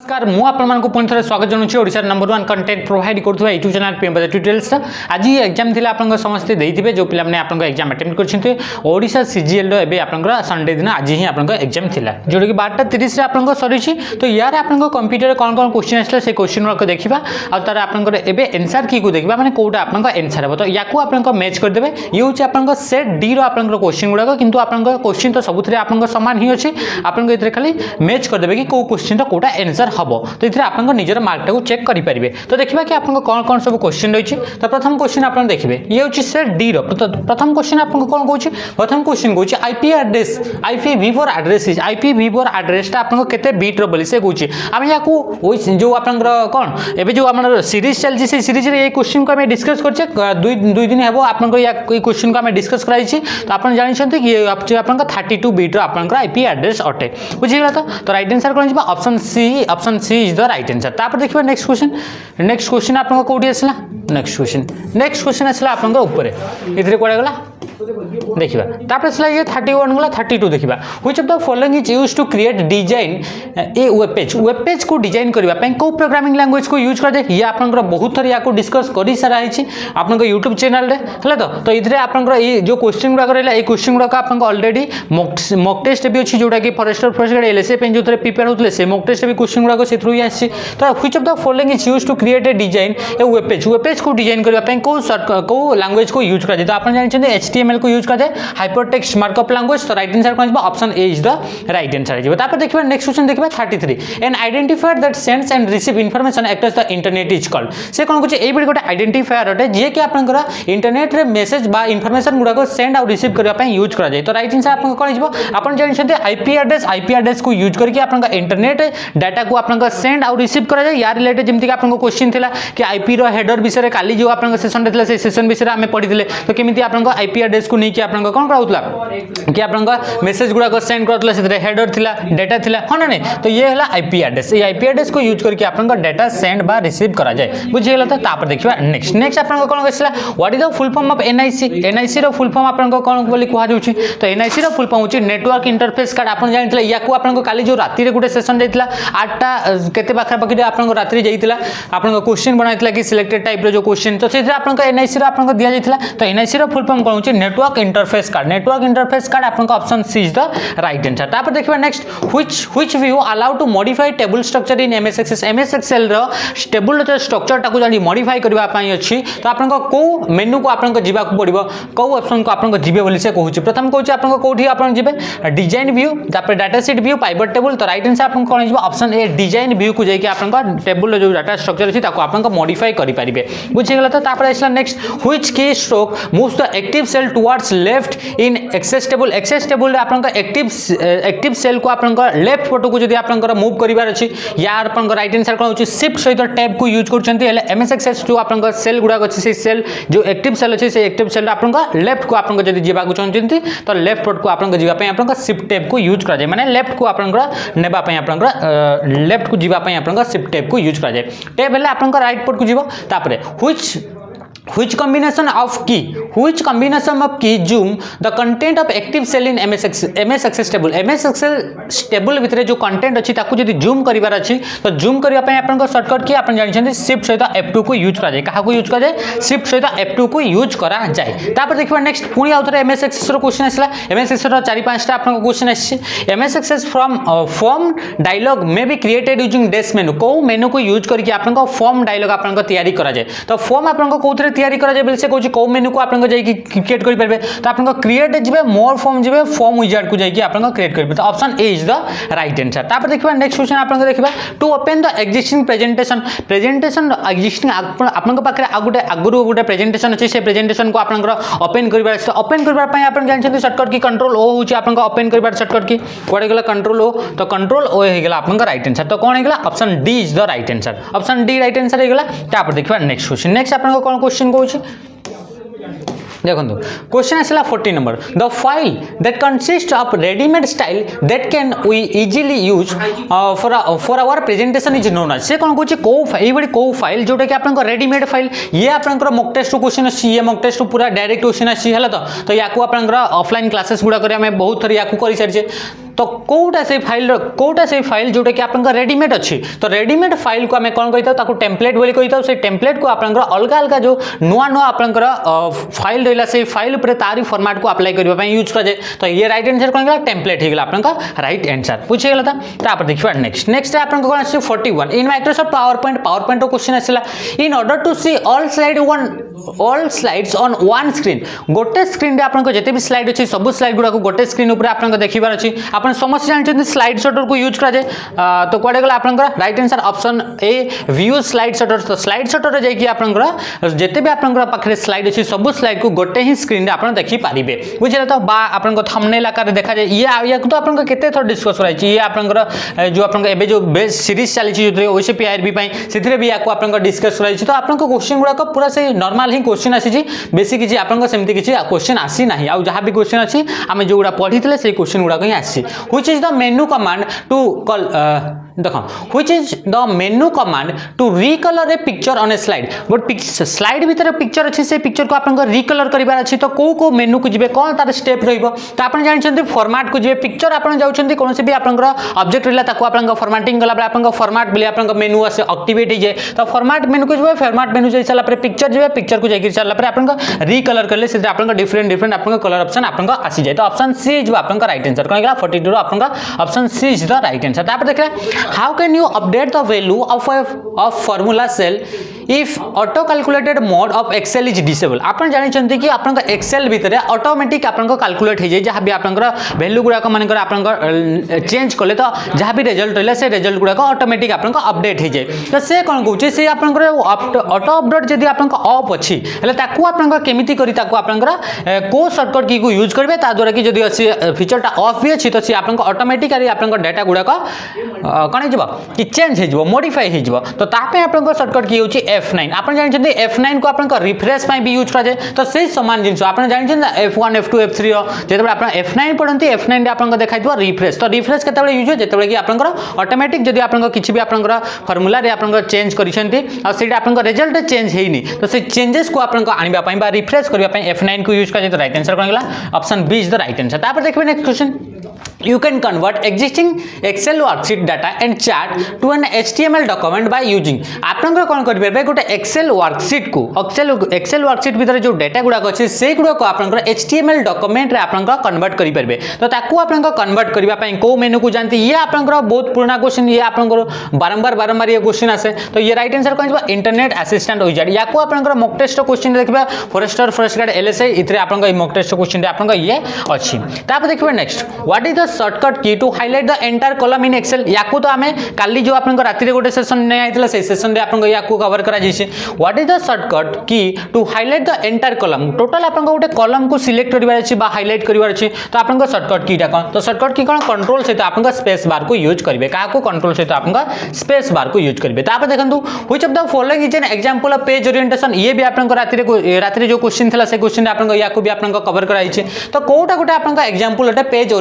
नमस्कार मु आपको पुणी थे स्वागत जनाऊँ ओडिशा नंबर 1 कंटेंट प्रोवाइड करुवा यूट्यूब चैनल पीएम बजार ट्यूटोरियल्स। आज ये एग्जाम थी आप समस्ते देते जो पिलाने आप एग्जाम अटेम्प्ट करते ओडिशा सीजीएल एवं संडे दिन आज ही आप एग्जाम था जोटा कि 12:30 आप सरी तो यार आप कंप्यूटर कौन कौन क्वेश्चन आसा से क्वेश्चन गुड़ाक देखा और तार आप एनसार की देखा मैंने कौटा आप एनसार हम तो या आप मैच करदे ये हूँ आप सेट डी रो क्वेश्चन गुड़ाक कितु आप क्वेश्चन तो सबुथ आप सामान ही अच्छे आपको खाली मैच करदे कि कौ क्वेश्चन तो कौटा एनसार हम तो ये आप निजर मार्कटा को चेक करेंगे। तो देखा कि आपको कौन कौन सब क्वेश्चन रही है। तो प्रथम क्वेश्चन आप देखिए ये हूँ सेट डी रो प्रथम क्वेश्चन आपको कौन कौन प्रथम क्वेश्चन कौन IP address IPv4 address IPv4 एड्रेसटा आपको केते बीट रो बोली से कौन आम या जो आप कौन एवं जो आम सीरीज चलती से सीरीज ये क्वेश्चन को आम डिस्कस कर दुई दिन हम आप क्वेश्चन को आम डिस्कस कराई तो आप जानते कि आप 32 बीट रो आप IP एड्रेस अटे बुझीगला। तो राइट आंसर कौन option C is the right answer. तापर देखिए नेक्स्ट क्वेश्चन आपको कौटी आसला नेक्स्ट क्वेश्चन आसला आपको ऊपर इधर कौन गला देखिए तापर आसला ये 31 गला 32 देखिए which of the following is used to create design a web page को डिजाइन करने को प्रोग्रामिंग लैंग्वेज को यूज कर ये आप बहुत थर या डिस्कस कर सारा है आप यूट्यूब चैनल है तो ये आप जो क्वेश्चन गुड़ाक रहा है क्वेश्चन गुड़ाक आप ऑलरेडी मॉक टेस्ट भी अच्छी जोटा कि फॉरेस्टर LSA जो प्रिपेयर होते से मॉक टेस्ट भी क्वेश्चन गुड़ाक से थ्रू ही आसी। तो which of the following is used to create a design a web page को डिजाइन करने को लैंग्वेज को यूज कर तो आप जानते HTML को यूज करते हाइपरटेक्स्ट मार्कअप लैंग्वेज। तो राइट आंसर कौन option A is the right answer. तापर देखिए नेक्स्ट क्वेश्चन देखिए 33 N identifier that sends and receive information across the internet is called से कौन कहे ये गोटे आइडेंटिफायर अटे जी कि आपंकर इंटरनेट रे मेसेज बा इनफॉरमेशन गुड़ाक सेंड और रिसीव करने यूज कराए। तो राइट आंसर आपको कौन हो आप जानते IP एड्रेस को यूज करके आप इंटरनेट डाटा को आप सेंड और रिसीव कराए या रिलेटेड जमीक आपको क्वेश्चन था कि IP रो हेडर विषय काली जो आप सेसन था से सेसन विषय आम पढ़ी तो केमी आप IP एड्रेस को लेकिन आप कौन कराला कि आप मेसेज गुड़ाक सेंड करा से हेडर थिला डाटा थिला हाँ ना नहीं तो ये है IP एड्रेस ये IP एड्रेस को यूज करके आप डाटा सेंड बा रिसीव करा जाए बुझीगला। तो तापर देखिए नेक्स्ट आप कौन आसला what is the full form of NIC रो फुल फॉर्म आप कौन बोली कहुँ तो NIC रो फुल फॉर्म होची नेटवर्क इंटरफेस कार्ड आप जानते या आपको काली जो राति गोटे सेसन जाता 8टा केते पाखापाखि आपको राति जाता आपको क्वेश्चन बनाई कि सिलेक्टेड टाइप रो जो क्वेश्चन तो से आपको NIC आपको दि जाता तो NIC रो फुल फॉर्म कौन होची नेटवर्क इंटरफेस कार्ड आपको option C is the right answer. तापर देखिए next which view allow to modify table structure in MS Excel रो टेबल स्ट्रक्चर टाको जानी मॉडिफाई करबा पई अछि तो आपनको को मेनू को आपनको जीवा को पड़िबो को ऑप्शन को आपनको जीवे बोली से कहूची प्रथम कहूची आपनको कोठी आपन जीवे डिजाइन व्यू तापर data sheet view pivot table. तो राइट आंसर आपन कोन जीवा ऑप्शन ए डिजाइन व्यू को जाई कि आपनको टेबल जो डाटा स्ट्रक्चर अछि ताको आपनको मॉडिफाई करि परिबे बुझि गेला। तो तापर आइसला next which key stroke moves the active cell towards left in Access table रे आपनको एक्टिव सेल को आपनको लेफ्ट पट को जदी आपनको मूव करिवार अछि या आपनको राइट आंसर कोन होची शिफ्ट सहित टैब को यूज करछन्ती हेले MS Excel जो आपनको सेल गुडा अछि से सेल जो एक्टिव सेल अछि से एक्टिव सेल आपनको लेफ्ट को आपनको जदी जीवा को चाहछन्ती तो लेफ्ट पट को आपनको जीवा पय आपनको शिफ्ट टैब को यूज करा जाय माने लेफ्ट को आपनको नेबा पय आपनको लेफ्ट को जीवा पय आपनको शिफ्ट टैब को यूज करा जाय टैब हेले आपनको राइट पट को जीवो तापरे which combination of key zoom the content of active cell in MS Access table MS Access table भितर जो कंटेंट अछि ताकू जदी जूम करिवार अछि तो जूम करिया पय आपनको शॉर्टकट की आपण जानि शिफ्ट सहित F2 को यूज करा जाय कहा को यूज करा जाय शिफ्ट सहित F2 को यूज करा जाय। तापर देखिबा नेक्स्ट पुनी आउथरे MS Access रो क्वेश्चन आसला MS Access रो 4-5 टा आपनको क्वेश्चन आछि MS Access from form dialog may be created using dash menu को मेनू को यूज करके आपनको फॉर्म डायलॉग आपनको तैयारी करा जाय। तो फॉर्म आपनको कोथरे तैयारी करा जाय से कहूँ कौ मेनू को आपको जाइए क्रिएट करेंगे तो आपको क्रिएट जी मोर फॉर्म जी फॉर्म विजार्ड को जाइए आपको क्रिएट करेंगे तो option A is the right answer. तापर देखिए नेक्स्ट क्वेश्चन आपको देखिए to open the existing presentation existing आपन पाखे आगुरी गोटे प्रेजेंटेशन अच्छे से प्रेजेंटेशन को आप ओपन कर ओपन करने आप जानते शॉर्टकट की कंट्रोल ओ हूँ आपको ओपन कर शॉर्टकट की कड़े गला कंट्रोल ओ तो कंट्रोल ओ होगा आपको राइट आंसर। तो कौन होगा option D is the right answer option D right answer होगा। तापर देखिए नेक्स्ट क्वेश्चन नेक्स्ट आपको कौन क्वेश्चन कहूँ देखो क्वेश्चन आसला 40 number the file that consist of readymade style that can we easily use for our presentation is known as से कौन कहूँ कौ फाइल जोटा कि आपको रेडीमेड फाइल ये आपंकर मॉक टेस्ट क्वेश्चन अच्छी ये मॉक टेस्ट पूरा डायरेक्ट क्वेश्चन अच्छी है तो या ऑफलाइन क्लासेस गुड़ाक बहुत थर या कर सारी तो कोटा से फाइल जोटा कि आपन रेडीमेड अच्छी तो रेडीमेड फाइल को आम कौन कही था टेम्पलेट बोली कही था से टेम्पलेट को आपन अलग अलग जो नुआ नुआ आपन फाइल रहा से फाइल उपर तारी फॉर्मेट को अप्लाई करने यूज कर तो ये राइट आंसर कौन गला टेम्पलेट हो गला आपन राइट आंसर पूछे गला था देखिए नेक्स्ट आपन कौन आसी 41 in Microsoft power point question आसला in order to see all slides on one screen गोटे स्क्रीन रे आपन जते भी स्लाइड अच्छी सब स्लाइड गुड़ा को गोटे स्क्रीन ऊपर आपन देखिबार अछि आपन समस्त जानते स्लाइड शॉटर को यूज करा जाए तो कुआडे गला आपन right answer option A view slide sorter तो स्लाइड शॉटर रे जाई आपन जते भी आपन पाखरे स्लाइड अच्छी सब स्लाइड को गोटे ही स्क्रीन रे आपन देखि पारिबे बुझले तो बा आपन थंबनेल आकार देखा जाए ये तो आपन केते थोर डिस्कस कराई ये आपन जो आपन एबे जो बेस सीरीज चली जो ओसीपी आईआरबी पई सेथिरे भी याको आपन डिस्कस कराई तो आपन क्वेश्चन गुडा पूरा से नॉर्मल ही क्वेश्चन आसी बेसी किछि आपन सेमति किछि क्वेश्चन आसी नाही आ जहां भी क्वेश्चन अछि आमे जो गुडा पढितले से क्वेश्चन गुडा कहीं आसी which is the menu command to call देखो which is the menu command to recolor a picture on a slide गोट स्लाइड भीतर पिक्चर अच्छे से पिक्चर को आपन रिकलर करिबार अछि तो को मेनू को जिबे कोन तार स्टेप रहइबो तो आपन जानि फॉर्मेट को जिबे पिक्चर आपन जाउछन्ती कोनसे भी आपन ऑब्जेक्ट रहला ताको आपन फॉर्मेटिंग गला आपन फॉर्मेट बिले आपन मेनू आसे एक्टिवेट हो जाए तो फॉर्मेट मेनू को जिबे फॉर्मेट मेनू जाई साला पर पिक्चर जिबे पिक्चर को जाई साला पर आपन रिकलर करले से आपन डिफरेंट आपन कलर ऑप्शन आपन आसी जाए तो ऑप्शन सी इज आपन राइट आंसर कोन गला 42 आपन option C is the right answer तापर देखले how can you update the value of formula cell if auto calculated mode of Excel is disable आपन जानि छन्ती कि आपन एक्सेल भीतर ऑटोमेटिक आपन कैलकुलेट हो जाए जहां भी आपन वैल्यू गुडा को मानकर आपन चेंज करले तो जहां भी रिजल्ट रहले से रिजल्ट गुडा को ऑटोमेटिक आपन अपडेट हो जाए तो से कोन कहूचे से आपन ऑटो अपडेट जदी आपन ऑफ अछि हले ताकू आपन केमिति करी ताकू आपन को शॉर्टकट की को यूज करबे ता द्वारा कि जदी अछि फीचरटा ऑफ भी अछि तो से आपन ऑटोमेटिकली आपन डाटा गुडा को कोन हिजबो कि चेंज हिजबो मॉडिफाई हिजबो तो तापे आपन शॉर्टकट की होछि F9 आपन जानि छथि F9 को आपन रिफ्रेश पई भी यूज करा जाय तो से समान जिंस आपन जानि छथि F1 F2 F3 जेते आपन F9 पढंती F9 रे आपन देखाइतबो रिफ्रेश तो रिफ्रेश केते बेले यूज हो जेते कि आपन ऑटोमेटिक जदी आपन किछि भी आपन फार्मूला रे आपन चेंज करिसंती आ सेटा आपन रिजल्ट चेंज हेइनी तो से चेंजेस को आपन आनिबा पई बा रिफ्रेश करबा पई F9 को यूज करा जाय तो राइट आंसर कोन गला option B is the right answer तापर देखबे next question You can convert existing Excel worksheet data and chart to an HTML document by using आपन कोन करबे बे गोटे Excel worksheet को Excel worksheet भीतर जो डाटा गुडा अछि से गुडा को आपन HTML डॉक्यूमेंट रे आपन कन्वर्ट करि परबे तो ताकू आपन कन्वर्ट करबा पई को मेनू को जानती ये आपन बहुत पुराना क्वेश्चन ये आपन बारंबार ये क्वेश्चन आसे तो ये राइट आंसर कोन इंटरनेट असिस्टेंट विजार्ड याको आपन मॉक टेस्ट क्वेश्चन देखबा फॉरेस्ट गार्ड LSI इतरे आपन मॉक टेस्ट क्वेश्चन रे आपन ये अछि तापर देखबे next what is the shortcut key to highlight the entire column in Excel याकू तो हमें काली जो आपन राति रे गोटे सेशन नै आइतला से सेशन रे आपन याकू कवर करा जैसे what is the shortcut key to highlight the entire column total आपन गोटे कॉलम को सिलेक्ट करबार अछि बा हाइलाइट करबार अछि तो आपन शॉर्टकट कीटा कोन तो शॉर्टकट की कोन कंट्रोल से आपन स्पेस बार को यूज करबे का को कंट्रोल से आपन स्पेस बार को यूज करबे तापर देखंतु which of the following is an example of page orientation ये भी आपन राति रे जो क्वेश्चन थिला से क्वेश्चन आपन याकू भी आपन कवर कराई छै तो कोटा गोटे आपन एग्जांपल ओटा पेज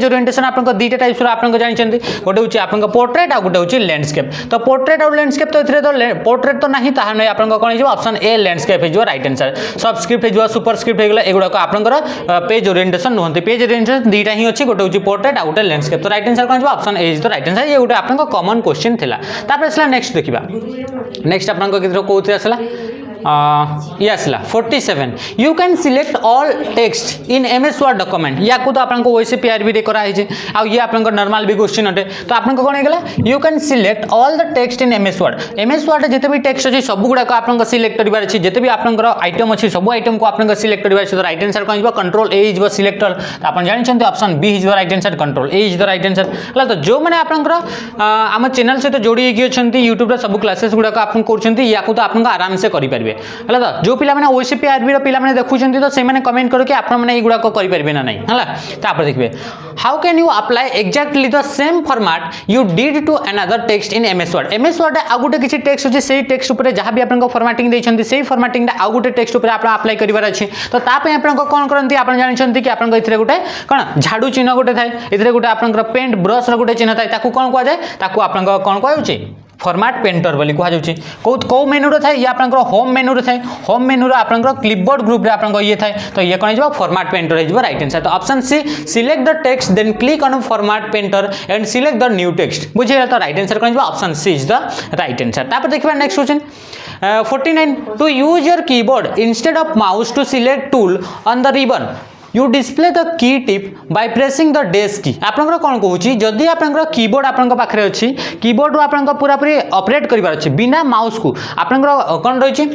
ओरिएंटेशन आपन दीटा टाइप्स रो आपन जानि छथि गोटे होची आपन पोर्ट्रेट आ गोटे होची लैंडस्केप तो पोर्ट्रेट और लैंडस्केप तो इथरे तो पोर्ट्रेट तो नाही ताहा नै आपन कोन हिजो ऑप्शन ए लैंडस्केप हिजो राइट आंसर सबस्क्रिप्ट हिजो सुपरस्क्रिप्ट हेगला एगुडा को आपन पेज ओरिएंटेशन नहंती पेज ओरिएंटेशन दीटा ही अछि गोटे होची पोर्ट्रेट आ गोटे लैंडस्केप तो राइट आंसर कोन हिजो option A is the right answer ये गोटे आपन कॉमन क्वेश्चन थिला तापर असला नेक्स्ट देखिबा नेक्स्ट आपन को कितरो कोथि असला yes la 47 you can select all text in ms word document या को तो आपन को वैसे PRB रे करा है जे आ ये आपन को नॉर्मल भी क्वेश्चन हटे तो आपन को कोन हेगला you can select all the text in ms word जते भी टेक्स्ट अछि सब गुडा को आपन को सिलेक्ट करबार अछि जते भी आपन को आइटम अछि सब आइटम को आपन को सिलेक्ट करबार अछि तो राइट आंसर कोन हिजो कंट्रोल ए इज सिलेक्ट तो आपन जानि छथि option B is the right answer control A is the right answer हला तो जो माने आपन को हम चैनल से तो जोडी गे छथि YouTube रे सब क्लासेस गुडा को आपन करछथि या को तो आपन को आराम से करि परबे हला तो जो पिला माने ओसीपी आरबी रो पिला माने देखुछन्ती तो से माने कमेंट करो कि आपन माने इगुडा को करि परबे ना नहीं हला तापर देखबे how can you apply exactly the same format you did to another text in MS Word आ गुटे किछि टेक्स्ट होछि सेही टेक्स्ट ऊपर जहां भी आपन को फॉर्मेटिंग दैछन्ती सेही फॉर्मेटिंग आ गुटे टेक्स्ट ऊपर आपन अप्लाई करिवार अछि तो ता पे आपन को कोन करन्ती आपन जानि छन्ती कि आपन को इथरे गुटे कोन झाडू चिन्ह गुटे थाए इथरे गुटे आपन को पेंट ब्रश रो गुटे चिन्ह थाए ताकू कोन को जाय ताकू आपन को कोन को होछि फॉर्मेट पेंटर बोली कह जाउछि को मेनू रे थाए ये आपनकर होम मेनू रे थाए होम मेनू रे आपनकर क्लिपबोर्ड ग्रुप रे आपनकर ये थाए तो ये कोन हिजबो फॉर्मेट पेंटर हिजबो राइट आंसर तो option C select the text then click on format painter and select the new text बुझिया तो राइट आंसर कोन हिजबो option C is the right answer तापर देखबा next question 49 to use your keyboard instead of mouse to select tool on the ribbon you display the key tip by pressing the dash key आपनकर कोन कहूची जदी आपनकर keyboard आपनकर पाखरे अछि keyboard रो आपनकर पूरा पूरी ऑपरेट करिवार अछि बिना माउस को आपनकर कोन रहिछि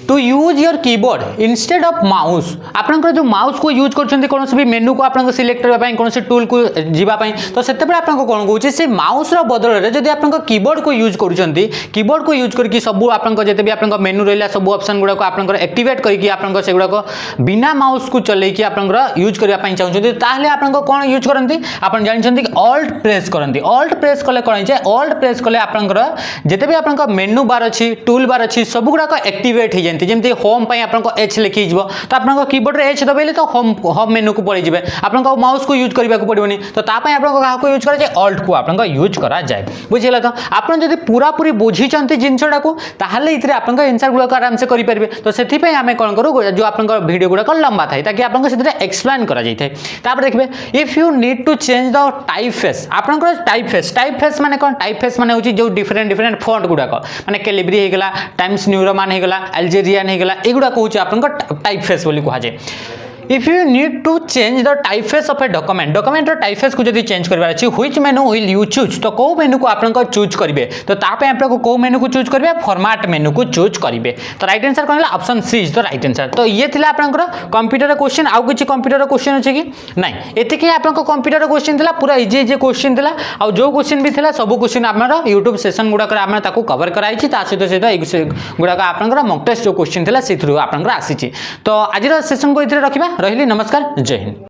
to use your keyboard instead of mouse आपनकर जो माउस को यूज करछन्ते कोनोसी भी मेनू को आपनकर सिलेक्ट करबा पई कोनोसी टूल को जीवा पई तो सेते पर आपनकर कोन कहूची से माउस रो बदल रे जदी आपनकर कीबोर्ड को यूज करछन्ते कीबोर्ड को यूज करके सब आपनकर जते भी आपनकर मेनू रहला सब ऑप्शन गुडा को आपनकर एक्टिवेट करके आपनकर से गुडा को बिना माउस को चले कि आपनकर यूज करबा पई चाहछन्ते ताहले आपनकर कोन यूज करन्ते आपन जानिछन्ते कि ऑल्ट प्रेस करन्ते ऑल्ट प्रेस कले कोन छै ऑल्ट प्रेस कले आपनकर जते भी आपनकर मेनू बार अछि टूल बार अछि सब गुडा को एक्टिवेट हे जेमती होम पई आपनको एच लिखि जबो तो आपनको कीबोर्ड रे एच दबेले तो होम मेनू को पड़ी जिवे आपनको माउस को यूज करबा को पड़िबोनी तो ता पई आपनको कहा को यूज करा जाय ऑल्ट को आपनको यूज करा जाय बुझिला तो आपन जदी पूरा पूरी बुझी चंती जिंसडा को ताहले इतरे आपनको आंसर गुडा को आराम से करि परबे तो सेथि पई हमें कोन करू जो आपनको वीडियो गुडा को लंबा थाई ताकि आपनको सेतरे एक्सप्लेन करा जाय थाई तापर देखबे if you need to change the typeface आपनको टाइप फेस माने कोन टाइप फेस माने होची जो डिफरेंट फॉन्ट गुडा को माने कैलिब्री हे गेला टाइम्स न्यू रोमान हे गेला अल्जेरियन हे गेला एगुडा कहूँ आपनकर टाइप फेस बोली कहा जाए if you need to change the typeface of a document typeface को जदी चेंज करबार अछि which menu will you choose तो को मेनू को आपनकर चूज करिवे तो ता पे आपनको को मेनू को चूज करिवे फॉर्मेट मेनू को चूज करिवे तो राइट आंसर कोन option C is the right answer तो ये थिला आपनकर कंप्यूटर क्वेश्चन आउ किछि कंप्यूटर क्वेश्चन अछि कि नै एते कि आपनको कंप्यूटर क्वेश्चन थिला पूरा इजी क्वेश्चन थिला आ जो क्वेश्चन भी थिला सब क्वेश्चन आपनर YouTube सेशन गुडा कर आपन ताको कवर कराई छि ता सहित गुडा का आपनकर मॉक टेस्ट जो क्वेश्चन थिला सेथरु आपनकर आसी छि तो आजिर सेशन को इतरे रखिबा रहिली नमस्कार जय हिंद।